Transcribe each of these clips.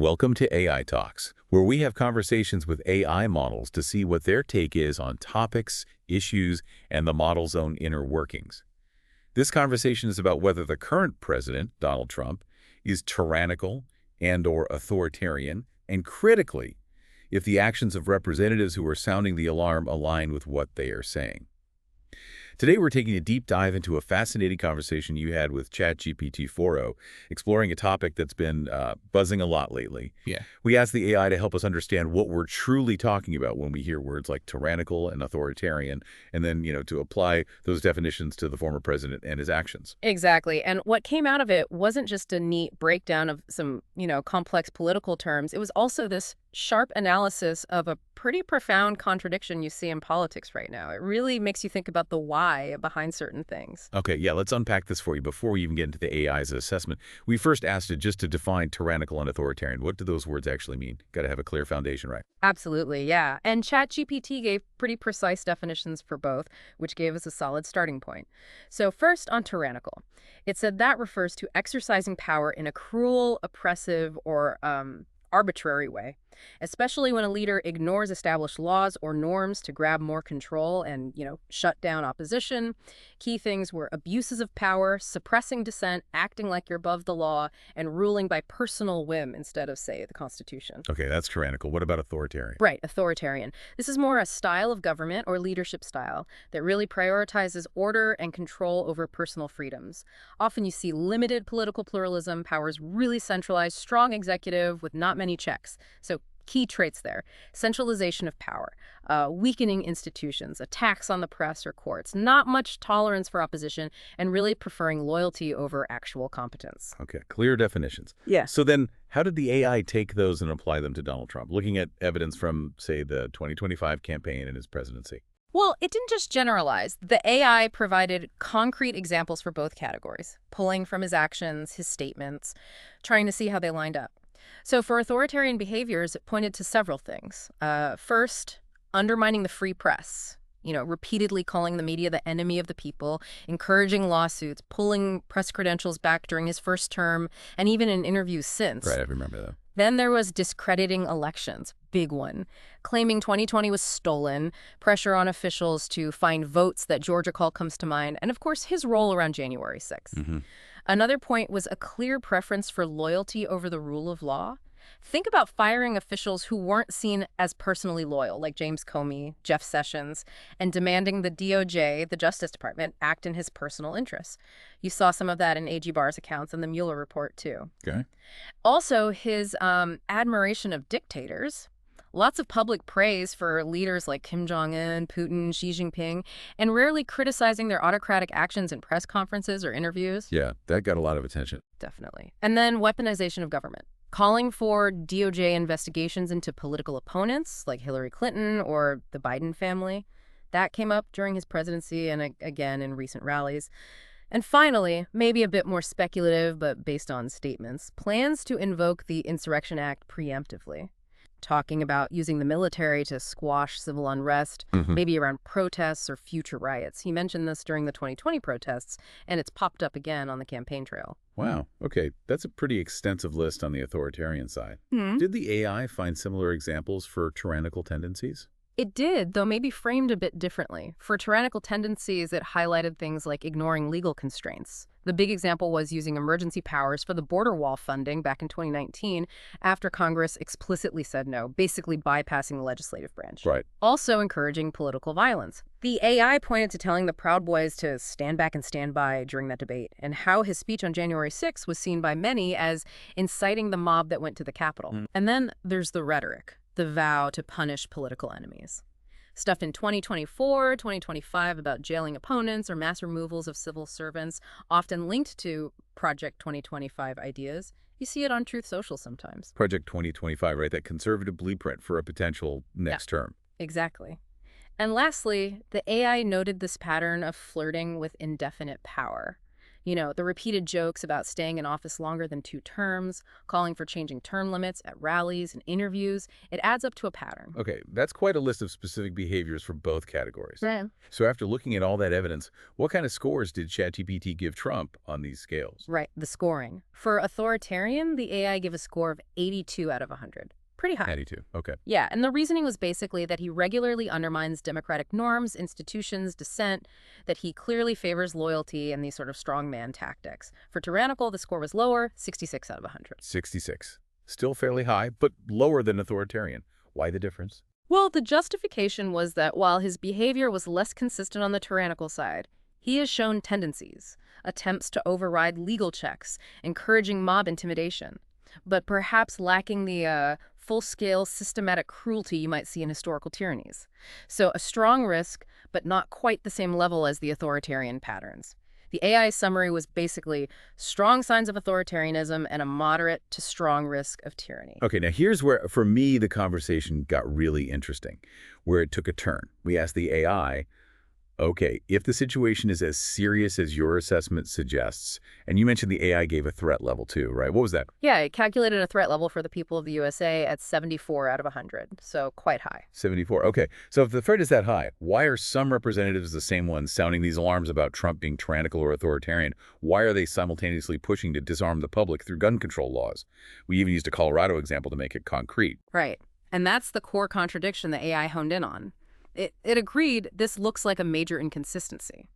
Welcome to AI Talks, where we have conversations with AI models to see what their take is on topics, issues, and the model's own inner workings. This conversation is about whether the current president, Donald Trump, is tyrannical and/or authoritarian, and critically, if the actions of representatives who are sounding the alarm align with what they are saying. Today, we're taking a deep dive into a fascinating conversation you had with ChatGPT 4o, exploring a topic that's been buzzing a lot lately. Yeah. We asked the AI to help us understand what we're truly talking about when we hear words like tyrannical and authoritarian, and then, to apply those definitions to the former president and his actions. Exactly. And what came out of it wasn't just a neat breakdown of some, complex political terms. It was also this sharp analysis of a pretty profound contradiction you see in politics right now. It really makes you think about the why behind certain things. Okay, yeah, let's unpack this for you before we even get into the AI's assessment. We first asked it just to define tyrannical and authoritarian. What do those words actually mean? Got to have a clear foundation, right? Absolutely, yeah. And ChatGPT gave pretty precise definitions for both, which gave us a solid starting point. So first on tyrannical. It said that refers to exercising power in a cruel, oppressive, or arbitrary way, especially when a leader ignores established laws or norms to grab more control and, shut down opposition. Key things were abuses of power, suppressing dissent, acting like you're above the law, and ruling by personal whim instead of, say, the Constitution. Okay, that's tyrannical. What about authoritarian? Right, authoritarian. This is more a style of government or leadership style that really prioritizes order and control over personal freedoms. Often you see limited political pluralism, powers really centralized, strong executive with not many checks. So key traits there: centralization of power, weakening institutions, attacks on the press or courts, not much tolerance for opposition, and really preferring loyalty over actual competence. Okay, clear definitions. Yeah. So then, how did the AI take those and apply them to Donald Trump, looking at evidence from, say, the 2025 campaign and his presidency? Well, it didn't just generalize. The AI provided concrete examples for both categories, pulling from his actions, his statements, trying to see how they lined up. So for authoritarian behaviors, it pointed to several things. First, undermining the free press, repeatedly calling the media the enemy of the people, encouraging lawsuits, pulling press credentials back during his first term, and even in interviews since. Right, I remember that. Then there was discrediting elections, big one, claiming 2020 was stolen, pressure on officials to find votes that Georgia call comes to mind, and of course his role around January 6th. Mm-hmm. Another point was a clear preference for loyalty over the rule of law. Think about firing officials who weren't seen as personally loyal, like James Comey, Jeff Sessions, and demanding the DOJ, the Justice Department, act in his personal interests. You saw some of that in AG Barr's accounts and the Mueller report, too. Okay. Also, his admiration of dictators. Lots of public praise for leaders like Kim Jong-un, Putin, Xi Jinping, and rarely criticizing their autocratic actions in press conferences or interviews. Yeah, that got a lot of attention. Definitely. And then weaponization of government. Calling for DOJ investigations into political opponents like Hillary Clinton or the Biden family. That came up during his presidency and again in recent rallies. And finally, maybe a bit more speculative but based on statements, plans to invoke the Insurrection Act preemptively. Talking about using the military to squash civil unrest, maybe around protests or future riots. He mentioned this during the 2020 protests, and it's popped up again on the campaign trail. Wow. Okay, that's a pretty extensive list on the authoritarian side. Did the AI find similar examples for tyrannical tendencies? It did, though maybe framed a bit differently. For tyrannical tendencies, it highlighted things like ignoring legal constraints. The big example was using emergency powers for the border wall funding back in 2019 after Congress explicitly said no, basically bypassing the legislative branch. Right. Also encouraging political violence. The AI pointed to telling the Proud Boys to stand back and stand by during that debate, and how his speech on January 6th was seen by many as inciting the mob that went to the Capitol. And then there's the rhetoric, the vow to punish political enemies. Stuff in 2024, 2025 about jailing opponents or mass removals of civil servants, often linked to Project 2025 ideas. You see it on Truth Social sometimes. Project 2025, right? That conservative blueprint for a potential next term. Exactly. And lastly, the AI noted this pattern of flirting with indefinite power. You know, the repeated jokes about staying in office longer than 2 terms, calling for changing term limits at rallies and interviews, it adds up to a pattern. Okay, that's quite a list of specific behaviors for both categories. Yeah. So after looking at all that evidence, what kind of scores did ChatGPT give Trump on these scales? Right, the scoring. For authoritarian, the AI gave a score of 82 out of 100. Pretty high. 82. Okay. Yeah, and the reasoning was basically that he regularly undermines democratic norms, institutions, dissent, that he clearly favors loyalty and these sort of strongman tactics. For tyrannical, the score was lower, 66 out of 100. 66. Still fairly high, but lower than authoritarian. Why the difference? Well, the justification was that while his behavior was less consistent on the tyrannical side, he has shown tendencies, attempts to override legal checks, encouraging mob intimidation, but perhaps lacking the full-scale systematic cruelty you might see in historical tyrannies. So a strong risk, but not quite the same level as the authoritarian patterns. The AI summary was basically strong signs of authoritarianism and a moderate to strong risk of tyranny. Okay, now here's where, for me, the conversation got really interesting, where it took a turn. We asked the AI, okay, if the situation is as serious as your assessment suggests, and you mentioned the AI gave a threat level too, right? What was that? Yeah, it calculated a threat level for the people of the USA at 74 out of 100, so quite high. 74. Okay, so if the threat is that high, why are some representatives the same ones sounding these alarms about Trump being tyrannical or authoritarian? Why are they simultaneously pushing to disarm the public through gun control laws? We even used a Colorado example to make it concrete. Right, and that's the core contradiction the AI honed in on. It agreed this looks like a major inconsistency.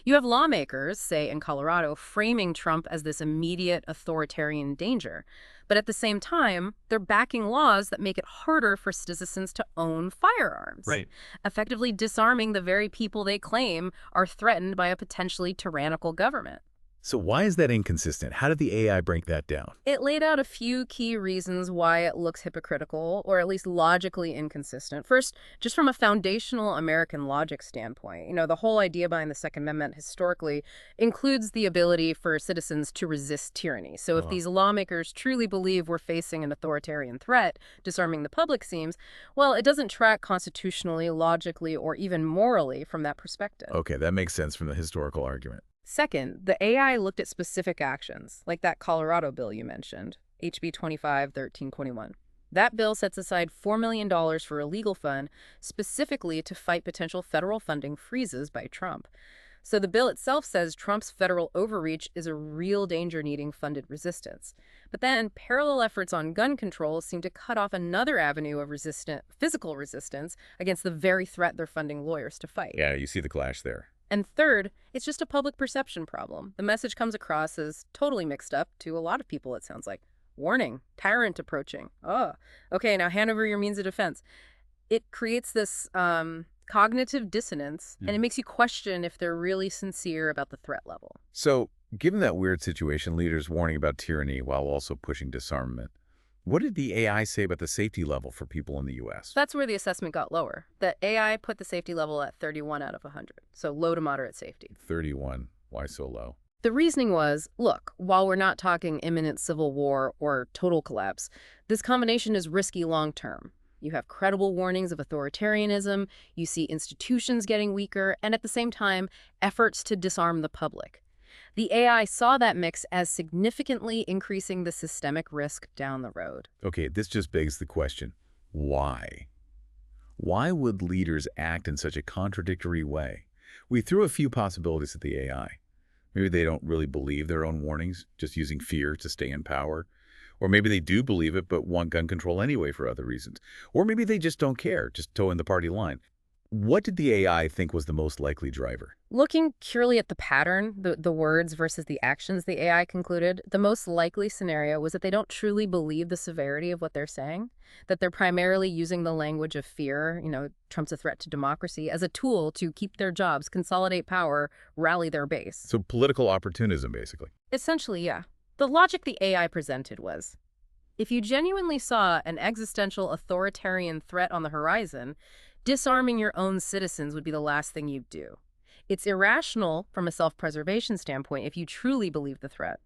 You have lawmakers, say in Colorado, framing Trump as this immediate authoritarian danger. But at the same time, they're backing laws that make it harder for citizens to own firearms. Right. Effectively disarming the very people they claim are threatened by a potentially tyrannical government. So why is that inconsistent? How did the AI break that down? It laid out a few key reasons why it looks hypocritical, or at least logically inconsistent. First, just from a foundational American logic standpoint, the whole idea behind the Second Amendment historically includes the ability for citizens to resist tyranny. So if these lawmakers truly believe we're facing an authoritarian threat, disarming the public seems, well, it doesn't track constitutionally, logically, or even morally from that perspective. Okay, that makes sense from the historical argument. Second, the AI looked at specific actions, like that Colorado bill you mentioned, HB 25-1321. That bill sets aside $4 million for a legal fund specifically to fight potential federal funding freezes by Trump. So the bill itself says Trump's federal overreach is a real danger needing funded resistance. But then parallel efforts on gun control seem to cut off another avenue of physical resistance against the very threat they're funding lawyers to fight. Yeah, you see the clash there. And third, it's just a public perception problem. The message comes across as totally mixed up to a lot of people, it sounds like. Warning, tyrant approaching. Oh, okay, now hand over your means of defense. It creates this cognitive dissonance, and it makes you question if they're really sincere about the threat level. So, given that weird situation, leaders warning about tyranny while also pushing disarmament, what did the AI say about the safety level for people in the U.S.? That's where the assessment got lower. The AI put the safety level at 31 out of 100, so low to moderate safety. 31. Why so low? The reasoning was, look, while we're not talking imminent civil war or total collapse, this combination is risky long-term. You have credible warnings of authoritarianism, you see institutions getting weaker, and at the same time, efforts to disarm the public. The AI saw that mix as significantly increasing the systemic risk down the road. Okay, this just begs the question, why? Why would leaders act in such a contradictory way? We threw a few possibilities at the AI. Maybe they don't really believe their own warnings, just using fear to stay in power. Or maybe they do believe it, but want gun control anyway for other reasons. Or maybe they just don't care, just toe in the party line. What did the AI think was the most likely driver? Looking purely at the pattern, the words versus the actions, the AI concluded the most likely scenario was that they don't truly believe the severity of what they're saying, that they're primarily using the language of fear, Trump's a threat to democracy, as a tool to keep their jobs, consolidate power, rally their base. So political opportunism, basically. Essentially, yeah. The logic the AI presented was, if you genuinely saw an existential authoritarian threat on the horizon, disarming your own citizens would be the last thing you'd do. It's irrational from a self-preservation standpoint if you truly believe the threat.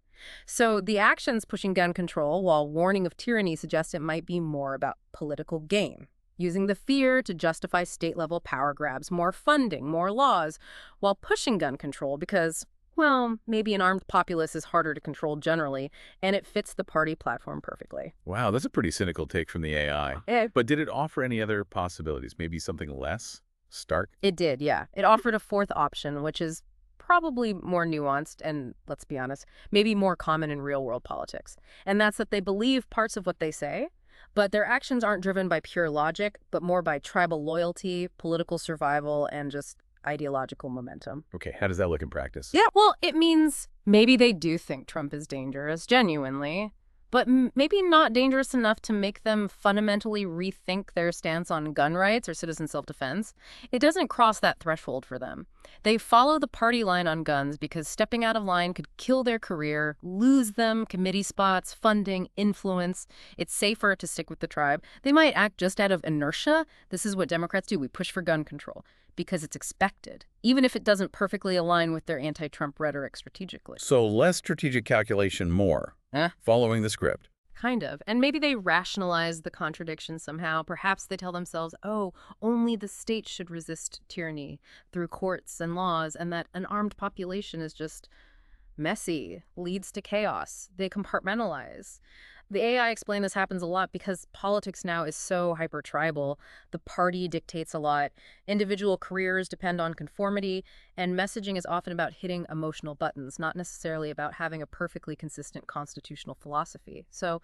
So the actions pushing gun control while warning of tyranny suggest it might be more about political gain, using the fear to justify state-level power grabs, more funding, more laws, while pushing gun control because, Well, maybe an armed populace is harder to control generally, and it fits the party platform perfectly. Wow, that's a pretty cynical take from the AI. But did it offer any other possibilities? Maybe something less stark? It did, yeah. It offered a fourth option, which is probably more nuanced and, let's be honest, maybe more common in real-world politics. And that's that they believe parts of what they say, but their actions aren't driven by pure logic, but more by tribal loyalty, political survival, and just ideological momentum. Okay, how does that look in practice? Yeah, well, it means maybe they do think Trump is dangerous, genuinely, but maybe not dangerous enough to make them fundamentally rethink their stance on gun rights or citizen self-defense. It doesn't cross that threshold for them. They follow the party line on guns because stepping out of line could kill their career, lose them, committee spots, funding, influence. It's safer to stick with the tribe. They might act just out of inertia. This is what Democrats do. We push for gun control because it's expected, even if it doesn't perfectly align with their anti-Trump rhetoric strategically. So less strategic calculation, more. Following the script. Kind of. And maybe they rationalize the contradiction somehow. Perhaps they tell themselves, oh, only the state should resist tyranny through courts and laws, and that an armed population is just messy, leads to chaos. They compartmentalize. The AI explained this happens a lot because politics now is so hyper-tribal. The party dictates a lot. Individual careers depend on conformity, and messaging is often about hitting emotional buttons, not necessarily about having a perfectly consistent constitutional philosophy. So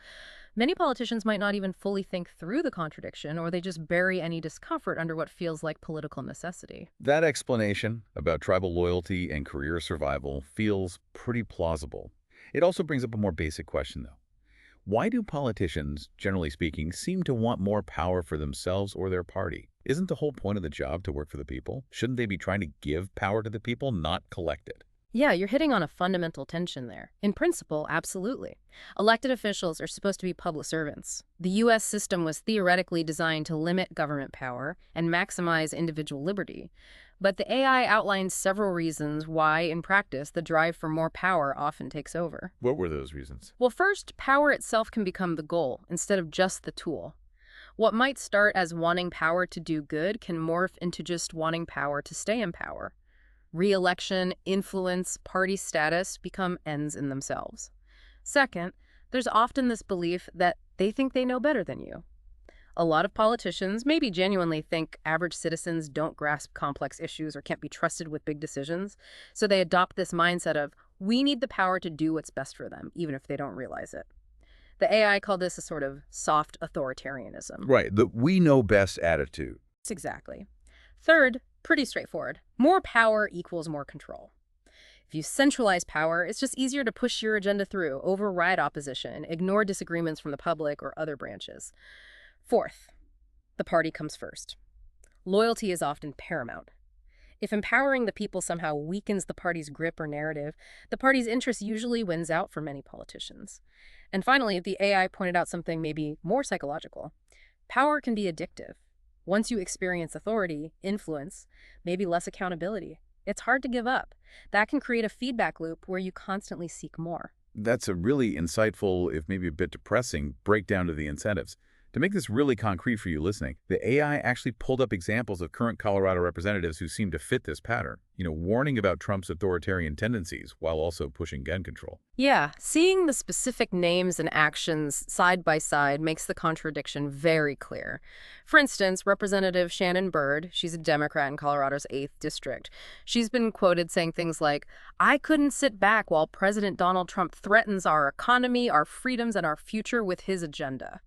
many politicians might not even fully think through the contradiction, or they just bury any discomfort under what feels like political necessity. That explanation about tribal loyalty and career survival feels pretty plausible. It also brings up a more basic question, though. Why do politicians, generally speaking, seem to want more power for themselves or their party? Isn't the whole point of the job to work for the people? Shouldn't they be trying to give power to the people, not collect it? Yeah, you're hitting on a fundamental tension there. In principle, absolutely. Elected officials are supposed to be public servants. The U.S. system was theoretically designed to limit government power and maximize individual liberty. But the AI outlines several reasons why, in practice, the drive for more power often takes over. What were those reasons? Well, first, power itself can become the goal instead of just the tool. What might start as wanting power to do good can morph into just wanting power to stay in power. Re-election, influence, party status become ends in themselves. Second, there's often this belief that they think they know better than you. A lot of politicians maybe genuinely think average citizens don't grasp complex issues or can't be trusted with big decisions, so they adopt this mindset of, we need the power to do what's best for them, even if they don't realize it. The AI called this a sort of soft authoritarianism. Right, the we know best attitude. Exactly. Third, pretty straightforward. More power equals more control. If you centralize power, it's just easier to push your agenda through, override opposition, ignore disagreements from the public or other branches. Fourth, the party comes first. Loyalty is often paramount. If empowering the people somehow weakens the party's grip or narrative, the party's interest usually wins out for many politicians. And finally, the AI pointed out something maybe more psychological. Power can be addictive. Once you experience authority, influence, maybe less accountability, it's hard to give up. That can create a feedback loop where you constantly seek more. That's a really insightful, if maybe a bit depressing, breakdown to the incentives. To make this really concrete for you listening, the AI actually pulled up examples of current Colorado representatives who seem to fit this pattern, warning about Trump's authoritarian tendencies while also pushing gun control. Yeah, seeing the specific names and actions side by side makes the contradiction very clear. For instance, Representative Shannon Byrd, she's a Democrat in Colorado's 8th district. She's been quoted saying things like, "I couldn't sit back while President Donald Trump threatens our economy, our freedoms, and our future with his agenda."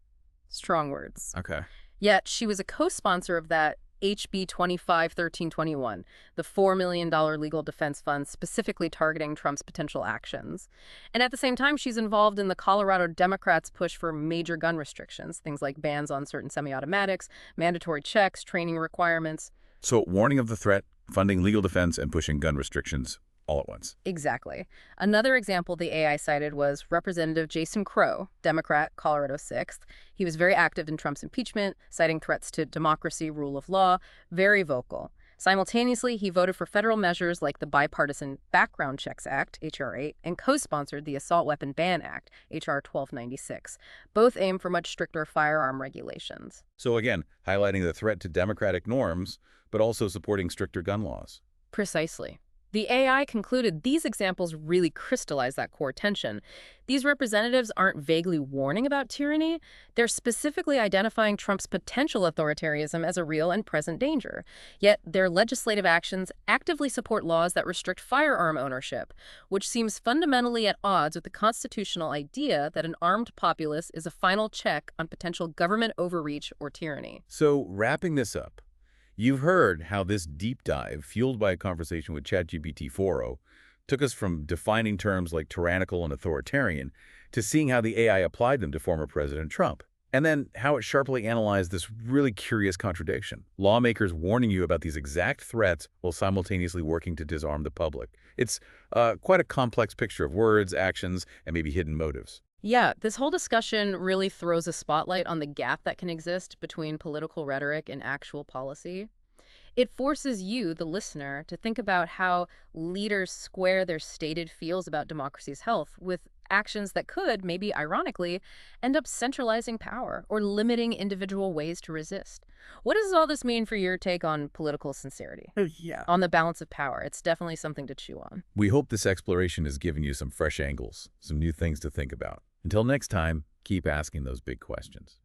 Strong words. Okay. Yet she was a co-sponsor of that HB 25-1321, the $4 million legal defense fund specifically targeting Trump's potential actions. And at the same time, she's involved in the Colorado Democrats' push for major gun restrictions, things like bans on certain semi-automatics, mandatory checks, training requirements. So warning of the threat, funding legal defense, and pushing gun restrictions all at once. Exactly. Another example the AI cited was Representative Jason Crow, Democrat, Colorado 6th. He was very active in Trump's impeachment, citing threats to democracy, rule of law, very vocal. Simultaneously, he voted for federal measures like the Bipartisan Background Checks Act, H.R. 8, and co-sponsored the Assault Weapon Ban Act, H.R. 1296. Both aim for much stricter firearm regulations. So again, highlighting the threat to democratic norms, but also supporting stricter gun laws. Precisely. The AI concluded these examples really crystallize that core tension. These representatives aren't vaguely warning about tyranny. They're specifically identifying Trump's potential authoritarianism as a real and present danger. Yet their legislative actions actively support laws that restrict firearm ownership, which seems fundamentally at odds with the constitutional idea that an armed populace is a final check on potential government overreach or tyranny. So, wrapping this up, you've heard how this deep dive, fueled by a conversation with ChatGPT 4.0, took us from defining terms like tyrannical and authoritarian to seeing how the AI applied them to former President Trump. And then how it sharply analyzed this really curious contradiction. Lawmakers warning you about these exact threats while simultaneously working to disarm the public. It's quite a complex picture of words, actions, and maybe hidden motives. Yeah, this whole discussion really throws a spotlight on the gap that can exist between political rhetoric and actual policy. It forces you, the listener, to think about how leaders square their stated feels about democracy's health with actions that could, maybe ironically, end up centralizing power or limiting individual ways to resist. What does all this mean for your take on political sincerity? Oh, yeah. On the balance of power? It's definitely something to chew on. We hope this exploration has given you some fresh angles, some new things to think about. Until next time, keep asking those big questions.